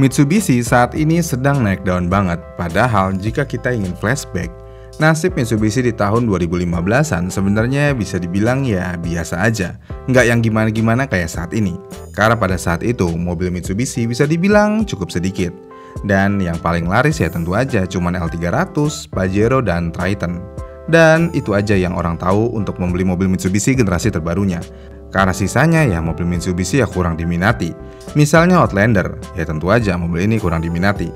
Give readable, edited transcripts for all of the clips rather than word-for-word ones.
Mitsubishi saat ini sedang naik daun banget, padahal jika kita ingin flashback, nasib Mitsubishi di tahun 2015-an sebenarnya bisa dibilang ya biasa aja, nggak yang gimana-gimana kayak saat ini. Karena pada saat itu, mobil Mitsubishi bisa dibilang cukup sedikit. Dan yang paling laris ya tentu aja cuman L300, Pajero, dan Triton. Dan itu aja yang orang tahu untuk membeli mobil Mitsubishi generasi terbarunya. Karena sisanya ya mobil Mitsubishi ya kurang diminati. Misalnya Outlander, ya tentu aja mobil ini kurang diminati.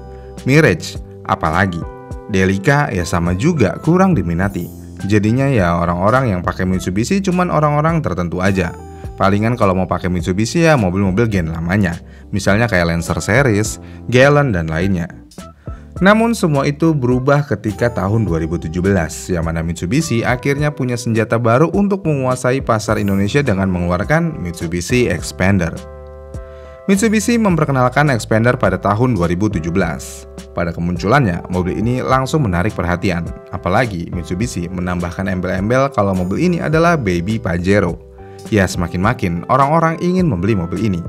Mirage, apalagi. Delica ya sama juga kurang diminati. Jadinya ya orang-orang yang pakai Mitsubishi cuman orang-orang tertentu aja. Palingan kalau mau pakai Mitsubishi ya mobil-mobil gen lamanya. Misalnya kayak Lancer Series, Galant, dan lainnya. Namun semua itu berubah ketika tahun 2017, yang mana Mitsubishi akhirnya punya senjata baru untuk menguasai pasar Indonesia dengan mengeluarkan Mitsubishi Xpander. Mitsubishi memperkenalkan Xpander pada tahun 2017. Pada kemunculannya, mobil ini langsung menarik perhatian. Apalagi Mitsubishi menambahkan embel-embel kalau mobil ini adalah baby Pajero. Ya semakin-makin orang-orang ingin membeli mobil ini.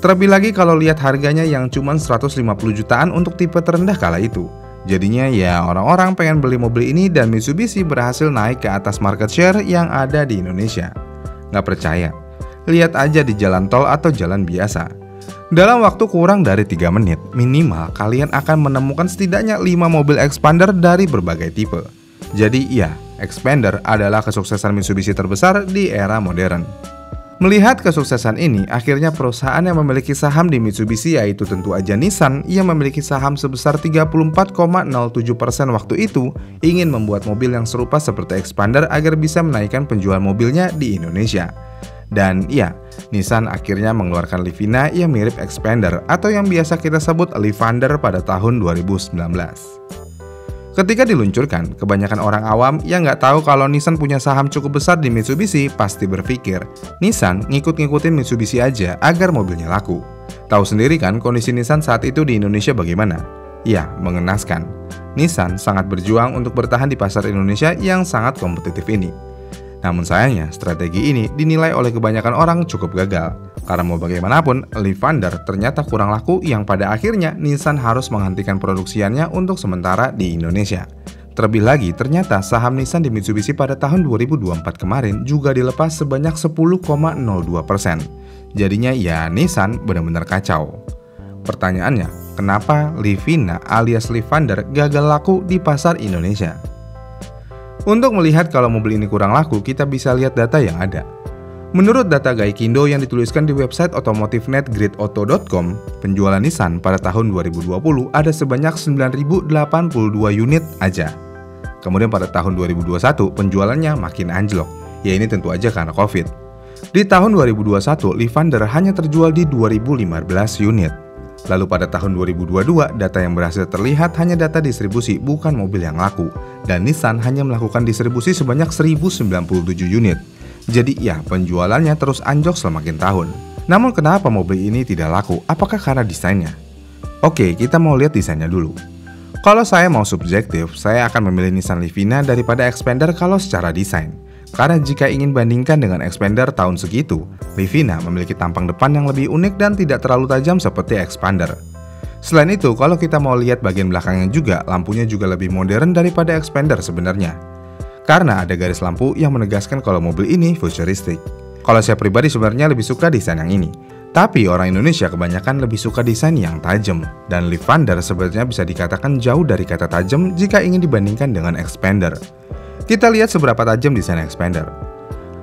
Terlebih lagi kalau lihat harganya yang cuma 150 jutaan untuk tipe terendah kala itu. Jadinya ya orang-orang pengen beli mobil ini dan Mitsubishi berhasil naik ke atas market share yang ada di Indonesia. Nggak percaya? Lihat aja di jalan tol atau jalan biasa. Dalam waktu kurang dari 3 menit, minimal kalian akan menemukan setidaknya 5 mobil Xpander dari berbagai tipe. Jadi iya, Xpander adalah kesuksesan Mitsubishi terbesar di era modern. Melihat kesuksesan ini, akhirnya perusahaan yang memiliki saham di Mitsubishi yaitu tentu aja Nissan yang memiliki saham sebesar 34,07% waktu itu ingin membuat mobil yang serupa seperti Xpander agar bisa menaikkan penjualan mobilnya di Indonesia. Dan iya, Nissan akhirnya mengeluarkan Livina yang mirip Xpander atau yang biasa kita sebut Livander pada tahun 2019. Ketika diluncurkan, kebanyakan orang awam yang nggak tahu kalau Nissan punya saham cukup besar di Mitsubishi pasti berpikir, Nissan ngikut-ngikutin Mitsubishi aja agar mobilnya laku. Tahu sendiri kan kondisi Nissan saat itu di Indonesia bagaimana? Ya, mengenaskan. Nissan sangat berjuang untuk bertahan di pasar Indonesia yang sangat kompetitif ini. Namun sayangnya, strategi ini dinilai oleh kebanyakan orang cukup gagal. Karena mau bagaimanapun, Livander ternyata kurang laku yang pada akhirnya Nissan harus menghentikan produksiannya untuk sementara di Indonesia. Terlebih lagi, ternyata saham Nissan di Mitsubishi pada tahun 2024 kemarin juga dilepas sebanyak 10,02%. Jadinya ya Nissan benar-benar kacau. Pertanyaannya, kenapa Livina alias Livander gagal laku di pasar Indonesia? Untuk melihat kalau mobil ini kurang laku, kita bisa lihat data yang ada. Menurut data Gaikindo yang dituliskan di website otomotifnet gridauto.com, penjualan Nissan pada tahun 2020 ada sebanyak 9.082 unit aja. Kemudian pada tahun 2021 penjualannya makin anjlok, ya ini tentu aja karena Covid. Di tahun 2021, Livander hanya terjual di 2.015 unit. Lalu pada tahun 2022, data yang berhasil terlihat hanya data distribusi, bukan mobil yang laku. Dan Nissan hanya melakukan distribusi sebanyak 1.097 unit. Jadi ya, penjualannya terus anjlok semakin tahun. Namun kenapa mobil ini tidak laku? Apakah karena desainnya? Oke, kita mau lihat desainnya dulu. Kalau saya mau subjektif, saya akan memilih Nissan Livina daripada Xpander kalau secara desain. Karena jika ingin bandingkan dengan Xpander tahun segitu, Livina memiliki tampang depan yang lebih unik dan tidak terlalu tajam seperti Xpander. Selain itu, kalau kita mau lihat bagian belakangnya juga, lampunya juga lebih modern daripada Xpander sebenarnya. Karena ada garis lampu yang menegaskan kalau mobil ini futuristik. Kalau saya pribadi sebenarnya lebih suka desain yang ini. Tapi orang Indonesia kebanyakan lebih suka desain yang tajam. Dan Livander sebenarnya bisa dikatakan jauh dari kata tajam jika ingin dibandingkan dengan Xpander. Kita lihat seberapa tajam desain Xpander.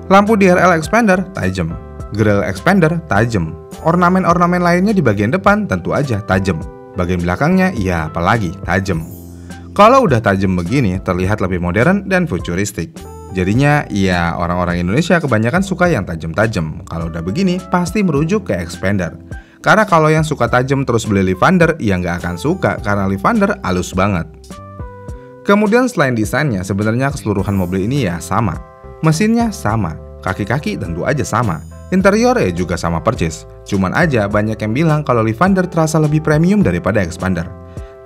Lampu DRL Xpander tajam, grill Xpander tajam, ornamen-ornamen lainnya di bagian depan tentu aja tajam. Bagian belakangnya ya apalagi tajam. Kalau udah tajam begini terlihat lebih modern dan futuristik. Jadinya ya orang-orang Indonesia kebanyakan suka yang tajam-tajam. Kalau udah begini pasti merujuk ke Xpander. Karena kalau yang suka tajam terus beli Livander ya nggak akan suka karena Livander halus banget. Kemudian selain desainnya, sebenarnya keseluruhan mobil ini ya sama. Mesinnya sama, kaki-kaki tentu aja sama, interior ya juga sama persis. Cuman aja banyak yang bilang kalau Livander terasa lebih premium daripada Xpander.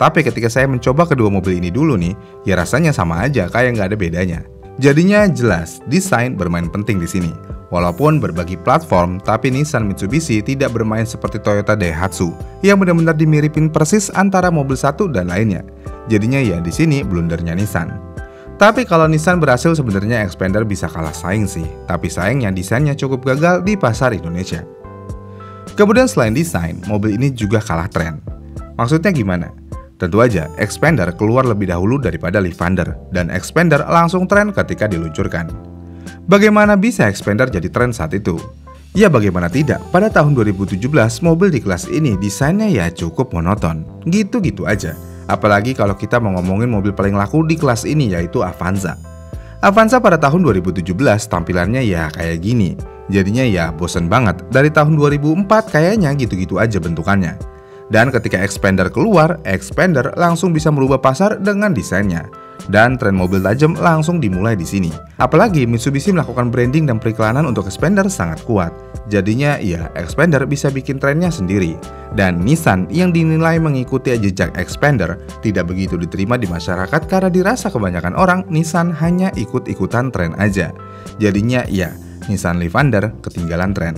Tapi ketika saya mencoba kedua mobil ini dulu nih, ya rasanya sama aja kayak nggak ada bedanya. Jadinya jelas, desain bermain penting di sini. Walaupun berbagi platform, tapi Nissan Mitsubishi tidak bermain seperti Toyota Daihatsu yang benar-benar dimiripin persis antara mobil satu dan lainnya. Jadinya ya di sini blundernya Nissan. Tapi kalau Nissan berhasil sebenarnya Xpander bisa kalah saing sih. Tapi sayangnya desainnya cukup gagal di pasar Indonesia. Kemudian selain desain, mobil ini juga kalah tren. Maksudnya gimana? Tentu aja, Xpander keluar lebih dahulu daripada Lyfander, dan Xpander langsung tren ketika diluncurkan. Bagaimana bisa Xpander jadi tren saat itu? Ya bagaimana tidak, pada tahun 2017 mobil di kelas ini desainnya ya cukup monoton, gitu-gitu aja. Apalagi kalau kita mau ngomongin mobil paling laku di kelas ini yaitu Avanza. Avanza pada tahun 2017 tampilannya ya kayak gini, jadinya ya bosen banget. Dari tahun 2004 kayaknya gitu-gitu aja bentukannya. Dan ketika Xpander keluar, Xpander langsung bisa merubah pasar dengan desainnya. Dan tren mobil tajam langsung dimulai di sini. Apalagi Mitsubishi melakukan branding dan periklanan untuk Xpander sangat kuat. Jadinya ya Xpander bisa bikin trennya sendiri. Dan Nissan yang dinilai mengikuti jejak Xpander tidak begitu diterima di masyarakat karena dirasa kebanyakan orang Nissan hanya ikut-ikutan tren aja. Jadinya ya Nissan Lyfander ketinggalan tren.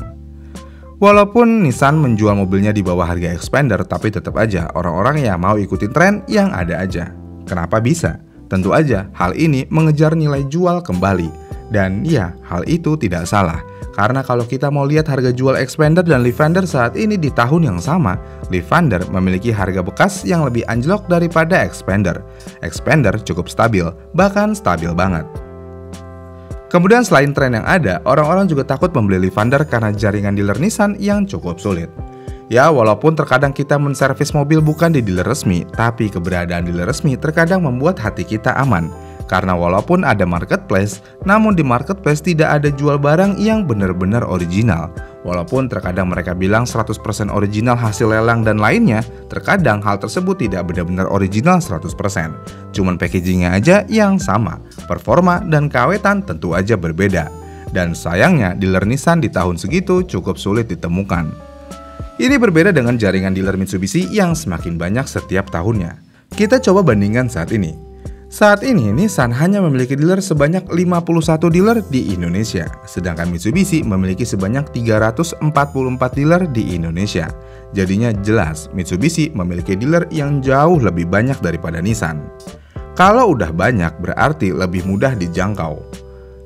Walaupun Nissan menjual mobilnya di bawah harga Xpander, tapi tetap aja orang-orang yang mau ikutin tren yang ada aja. Kenapa bisa? Tentu aja hal ini mengejar nilai jual kembali. Dan ya, hal itu tidak salah. Karena kalau kita mau lihat harga jual Xpander dan Lyfander saat ini di tahun yang sama, Lyfander memiliki harga bekas yang lebih anjlok daripada Xpander. Xpander cukup stabil, bahkan stabil banget. Kemudian selain tren yang ada, orang-orang juga takut membeli Lyfander karena jaringan dealer Nissan yang cukup sulit. Ya, walaupun terkadang kita menservis mobil bukan di dealer resmi, tapi keberadaan dealer resmi terkadang membuat hati kita aman. Karena walaupun ada marketplace, namun di marketplace tidak ada jual barang yang benar-benar original. Walaupun terkadang mereka bilang 100% original hasil lelang dan lainnya, terkadang hal tersebut tidak benar-benar original 100%. Cuman packagingnya aja yang sama, performa dan keawetan tentu aja berbeda. Dan sayangnya dealer Nissan di tahun segitu cukup sulit ditemukan. Ini berbeda dengan jaringan dealer Mitsubishi yang semakin banyak setiap tahunnya. Kita coba bandingkan saat ini. Saat ini Nissan hanya memiliki dealer sebanyak 51 dealer di Indonesia, sedangkan Mitsubishi memiliki sebanyak 344 dealer di Indonesia. Jadinya jelas Mitsubishi memiliki dealer yang jauh lebih banyak daripada Nissan. Kalau udah banyak berarti lebih mudah dijangkau.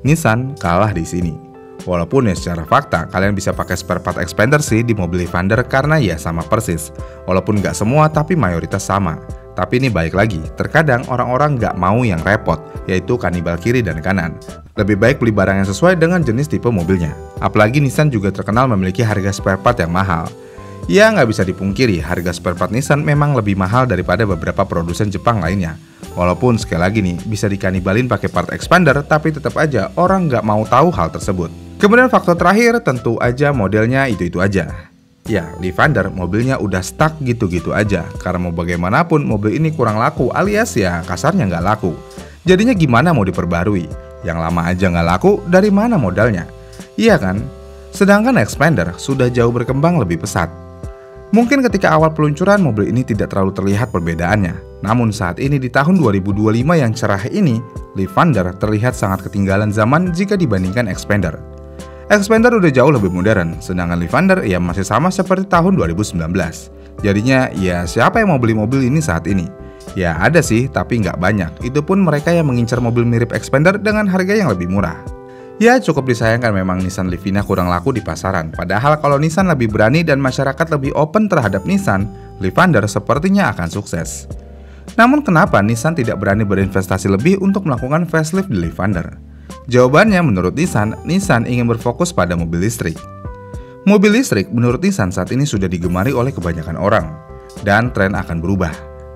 Nissan kalah di sini. Walaupun ya secara fakta kalian bisa pakai spare part Xpander sih di mobil Lyfander karena ya sama persis. Walaupun nggak semua tapi mayoritas sama. Tapi ini balik lagi, terkadang orang-orang nggak mau yang repot, yaitu kanibal kiri dan kanan. Lebih baik beli barang yang sesuai dengan jenis tipe mobilnya. Apalagi Nissan juga terkenal memiliki harga spare part yang mahal. Ya nggak bisa dipungkiri, harga spare part Nissan memang lebih mahal daripada beberapa produsen Jepang lainnya. Walaupun sekali lagi nih, bisa dikanibalin pakai part Xpander, tapi tetap aja orang nggak mau tahu hal tersebut. Kemudian faktor terakhir tentu aja modelnya itu-itu aja. Ya, Lyfander mobilnya udah stuck gitu-gitu aja. Karena mau bagaimanapun mobil ini kurang laku alias ya kasarnya nggak laku. Jadinya gimana mau diperbarui? Yang lama aja nggak laku, dari mana modalnya? Iya kan? Sedangkan Xpander sudah jauh berkembang lebih pesat. Mungkin ketika awal peluncuran mobil ini tidak terlalu terlihat perbedaannya. Namun saat ini di tahun 2025 yang cerah ini, Lyfander terlihat sangat ketinggalan zaman jika dibandingkan Xpander. Xpander udah jauh lebih modern, sedangkan Lyfander ya masih sama seperti tahun 2019. Jadinya ya siapa yang mau beli mobil ini saat ini? Ya ada sih, tapi nggak banyak. Itu pun mereka yang mengincar mobil mirip Xpander dengan harga yang lebih murah. Ya cukup disayangkan memang Nissan Livina kurang laku di pasaran. Padahal kalau Nissan lebih berani dan masyarakat lebih open terhadap Nissan, Lyfander sepertinya akan sukses. Namun kenapa Nissan tidak berani berinvestasi lebih untuk melakukan facelift di Lyfander? Jawabannya menurut Nissan ingin berfokus pada mobil listrik. Mobil listrik menurut Nissan saat ini sudah digemari oleh kebanyakan orang, dan tren akan berubah.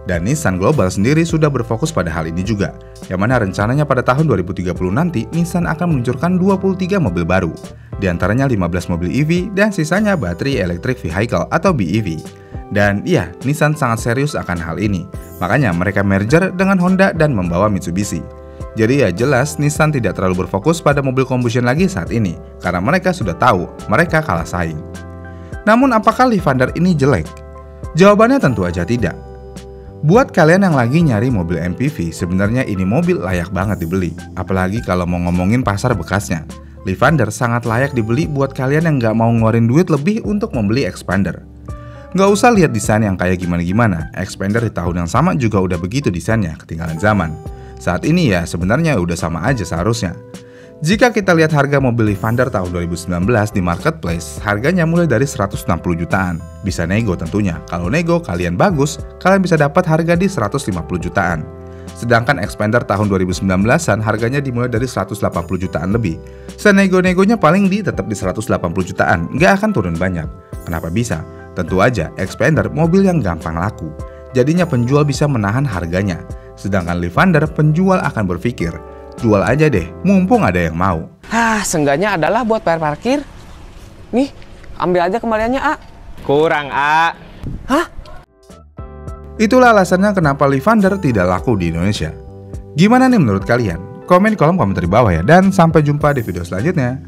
Dan Nissan Global sendiri sudah berfokus pada hal ini juga, yang mana rencananya pada tahun 2030 nanti Nissan akan meluncurkan 23 mobil baru, di antaranya 15 mobil EV dan sisanya Battery Electric Vehicle atau BEV. Dan iya, Nissan sangat serius akan hal ini, makanya mereka merger dengan Honda dan membawa Mitsubishi. Jadi ya jelas Nissan tidak terlalu berfokus pada mobil combustion lagi saat ini, karena mereka sudah tahu mereka kalah saing. Namun apakah Lyfander ini jelek? Jawabannya tentu aja tidak. Buat kalian yang lagi nyari mobil MPV, sebenarnya ini mobil layak banget dibeli. Apalagi kalau mau ngomongin pasar bekasnya. Livander sangat layak dibeli buat kalian yang nggak mau ngeluarin duit lebih untuk membeli Xpander. Nggak usah lihat desain yang kayak gimana-gimana, Xpander di tahun yang sama juga udah begitu desainnya, ketinggalan zaman. Saat ini ya sebenarnya udah sama aja seharusnya. Jika kita lihat harga mobil Livander tahun 2019 di marketplace, harganya mulai dari 160 jutaan. Bisa nego tentunya, kalau nego kalian bagus, kalian bisa dapat harga di 150 jutaan. Sedangkan Xpander tahun 2019-an harganya dimulai dari 180 jutaan lebih. Senego-negonya paling tetap di 180 jutaan, nggak akan turun banyak. Kenapa bisa? Tentu aja Xpander mobil yang gampang laku. Jadinya penjual bisa menahan harganya. Sedangkan Livander penjual akan berpikir, jual aja deh, mumpung ada yang mau. Seenggaknya adalah buat bayar parkir. Nih, ambil aja kembaliannya, A. Kurang, A. Itulah alasannya kenapa Livander tidak laku di Indonesia. Gimana nih menurut kalian? Komen di kolom komentar di bawah ya, dan sampai jumpa di video selanjutnya.